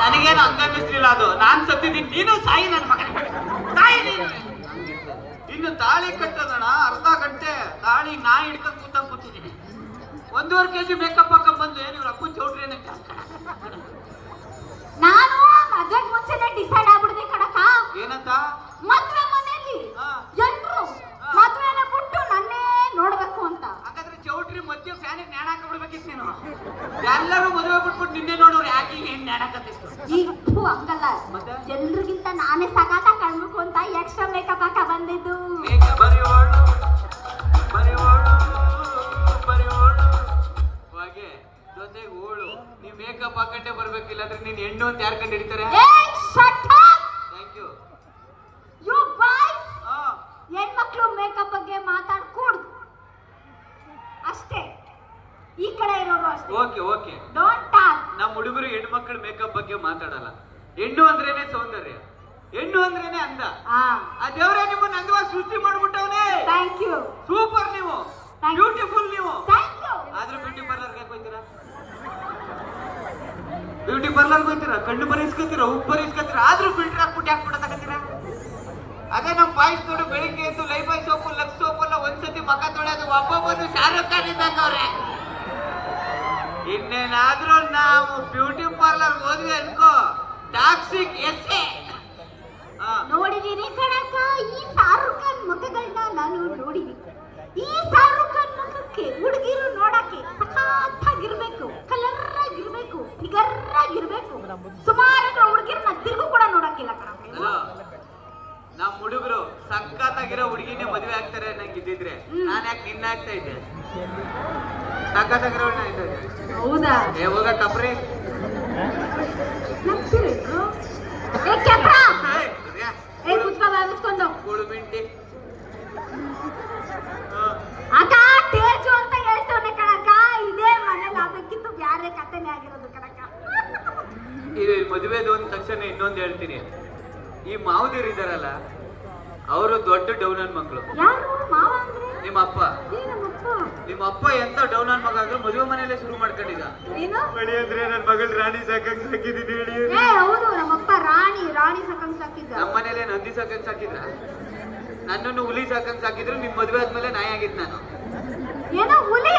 ನನಗೇನು ಹಂಗ ಅನ್ನಿಸ್ಲಿಲ್ಲ ಅದು. ನಾನ್ ಸತ್ತಿದ್ದೀನಿ, ನೀನು ಸಾಯಿ ನನ್ನ ಮಗ, ಸಾಯಿ ನೀನು. ಇನ್ನು ತಾಳಿ ಕಟ್ಟೋದಣ ಅರ್ಧ ಗಂಟೆ ತಾಳಿ ನಾ ಹಿಡ್ಕೊಂಡ್ ಕೂತಿದ್ದೀನಿ. 1.5 kg ಮೇಕಪ್ ಹಾಕೊಂಡ್ ಬಂದು ನೀವು ಅಪ್ಪು ಚೌಟ್ರಿ ನಾನು ಮದ್ವೆಗ್ ಮುಂಚೆನೆ ಡಿಸೈಡ್ ಆಗ್ಬಿಡ್ದೆ ಕಣಕ. ಏನಂತ? ಮದ್ವೆ ಮನೆಯಲ್ಲಿ ಎಲ್ರು ಮದ್ವೆನ ಬಿಟ್ಟು ನನ್ನೇ ನೋಡ್ಬೇಕು ಅಂತ. ಹಾಗಾದ್ರೆ ಚೌಟ್ರಿ ಮಧ್ಯ ಫ್ಯಾನಿಗೆ ನ್ಯಾಣ ಹಾಕೊಂಡ್ಬಿಡ್ಬೇಕಿತ್ತು ನೀನು. ಎಲ್ಲರೂ ಮದುವೆ ಬಿಟ್ಬಿಟ್ಟು ನಿನ್ನೆ ನೋಡೋರು ಯಾಕೆ ಏನ್ ನ್ಯಾಣ ಹಾಕತ್ತಿತ್ತು? ಈಗ ಹಂಗಲ್ಲ, ಎಲ್ರಿಗಿಂತ ನಾನೇ ಸಕಾತ ಕಾಣ್ಬೇಕು ಅಂತ ಎಕ್ಸ್ಟ್ರಾ ಮೇಕಪ್ ಹಾಕ ಬಂದಿದ್ದು. ಜೊತೆಗೆ ಓಳು ನೀವ್ ಮೇಕಪ್ ಹಾಕಂಡೆ ಬರ್ಬೇಕಿಲ್ಲ ಅಂದ್ರೆ ನೀನ್ ಹೆಣ್ಣು ಅಂತ ಯಾರು ಕಂಡು ಹಿಡಿತಾರೆ? Thank you. ಹೆಣ್ಮಕ್ಳು ಮೇಕಪ್ ಬಗ್ಗೆ ಮಾತಾಡ್ಕೂಡ್ದು ಅಷ್ಟೇ. ಈ ಕಡೆ ಇರೋರು ಅಷ್ಟೇ. Okay okay, don't talk. ನಮ್ಮ ಹುಡುಗರು ಹೆಣ್ಮಕ್ಳ ಮೇಕಪ್ ಬಗ್ಗೆ ಮಾತಾಡಲ್ಲ. ಹೆಣ್ಣು ಅಂದ್ರೇನೆ ಸೌಂದರ್ಯ, ಹೆಣ್ಣು ಅಂದ್ರೇನೆ ಅಂದ. ಆ ದೇವರೇ ನಿಮ್ಮನ್ನ ಅಂದವಾಗಿ ಸೃಷ್ಟಿ ಮಾಡ್ಬಿಟ್ಟವನೇ. Thank you. ಸೂಪರ್, ನೀವು ಬ್ಯೂಟಿಫುಲ್. ನೀವು ಥ್ಯಾಂಕ್ ಯು. ಆದ್ರೂ ಬ್ಯೂಟಿ ಪಾರ್ಲರ್ಗೆ ಹೋಗ್ತೀರಾ? ಬ್ಯೂಟಿ ಪಾರ್ಲರ್ಗೆ ಹೋಗ್ತೀರಾ? ಕಣ್ಣು ಬರೀಸ್ಕೊತೀರಾ, ಉಪ್ಪು ಬರೀಸ್ಕೊತೀರಾ, ಆದ್ರೂ ಫಿಲ್ಟರ್ ಹಾಕ್ಬಿಟ್ಟು ಹಾಕ್ಬಿಡೋದಾಗತ್ತೀರಾ? ಅದೇ ನಮ್ಮ ಬಾಯ್ಸ್ ನೋಡು, ಬೆಳಿಗ್ಗೆ ಎದ್ದು ಲೈಫಾಯ್ ಸೋಪು ಲಕ್ಸ್ ಸೋಪ್ ಎಲ್ಲ ಒಂದ್ಸತಿ ಮಕ ತೊಳೆಯೋದು. ಒಬ್ಬೊಬ್ಬರು ಶಾರುಖ್ ಖಾನ್ ಇದ್ದಂಗವ್ರೆ. ಇನ್ನೇನಾದ್ರೂ ನಾವು ಬ್ಯೂಟಿ ಪಾರ್ಲರ್ ಹೋದ್ವಿ ಅನ್ಕೋ, ಟಾಕ್ಸಿಕ್ ಎಸ್ಸೆ. ನೋಡಿದೀನಿ ಕಣಕ್ಕ, ಈ ಶಾರುಖ್ ಖಾನ್ ಮುಖಗಳನ್ನ ನಾನು ನೋಡಿದೀನಿ. ಈ ಶಾರುಖ್ ಖಾನ್ ಮುಖಕ್ಕೆ ಹುಡುಗಿರು ನೋಡಕ್ಕೆ ಸಖತ್ತಾಗಿರ್ಬೇಕು, ಕಲರ್ ಆಗಿರ್ಬೇಕು, ಫಿಗರ್ ಆಗಿರ್ಬೇಕು. ಸುಮಾರು ಹುಡುಗಿರನ್ನ ತಿರುಗು ಕೂಡ ನೋಡಕ್ಕಿಲ್ಲ ಕಣಕ್ಕ. ನಮ್ಮ ಹುಡುಗರು ಸಖತ್ತಾಗಿರೋ ಹುಡುಗಿನೇ ಮದುವೆ ಆಗ್ತಾರೆ ನಂಗಿದ್ದಿದ್ರೆ ನಾನ್ ಯಾಕೆ ನಿನ್ನ ಆಗ್ತಾ ಇದ್ದೆ? ಸಖತ್ತಾಗಿರೋ ಹೌದಾ? ಹೋಗ ಟಪ್ರಿ. ಗುಳುಮಿಂಟಿ ಅಕ್ಕ ಟೇಜು ಅಂತ ಹೇಳ್ತವನೆ ಕಣಕ್ಕ. ಇದೇ ಮನೇಲಿ ಅದಕ್ಕಿಂತ ಬ್ಯಾರೆ ಕಥೆನೇ ಆಗಿರೋದು ಕಣಕ್ಕ. ಇದು ಮದುವೆದು ಅಂದ ತಕ್ಷಣ ಇನ್ನೊಂದು ಹೇಳ್ತೀನಿ. ಈ ಮಾವದಿರು ಇದಾರಲ್ಲ, ಅವರು ದೊಡ್ಡ ಡೌನನ್ ಮಕ್ಕಳು. ಯಾರು ಮಾವ ಅಂದ್ರೆ? ನಿಮ್ಮ ಅಪ್ಪ. ನಿಮ್ಮ ಅಪ್ಪ ಎಂತ ಡೌನನ್ ಮಗ ಆದ್ರೂ ಮದುವೆ ಮನೆಯಲ್ಲೇ ಶುರು ಮಾಡ್ಕೊಂಡಿದ್ದ. ಬಳಿ ಅಂದ್ರೆ ನನ್ನ ಮಗಳು ರಾಣಿ ಸಾಕಂಗ್ ಸಾಕಿದ್ದೀನಿ ಹೇಳಿ. ಹೌದು, ನಮ್ಮಪ್ಪ ರಾಣಿ ಸಾಕಂಗ್ ಸಾಕಿದ್ದ. ನಮ್ಮ ಮನೇಲೆ ನಂದಿ ಸಾಕಂಗ್ ಸಾಕಿದ್ರ, ನನ್ನನ್ನು ಹುಲಿ ಸಾಕಂಗ್ ಸಾಕಿದ್ರು. ನಿಮ್ ಮದುವೆ ಆದ್ಮೇಲೆ ನಾಯಿ ಆಗಿದ್ ನಾನು. ಏನೋ ಹುಲಿ?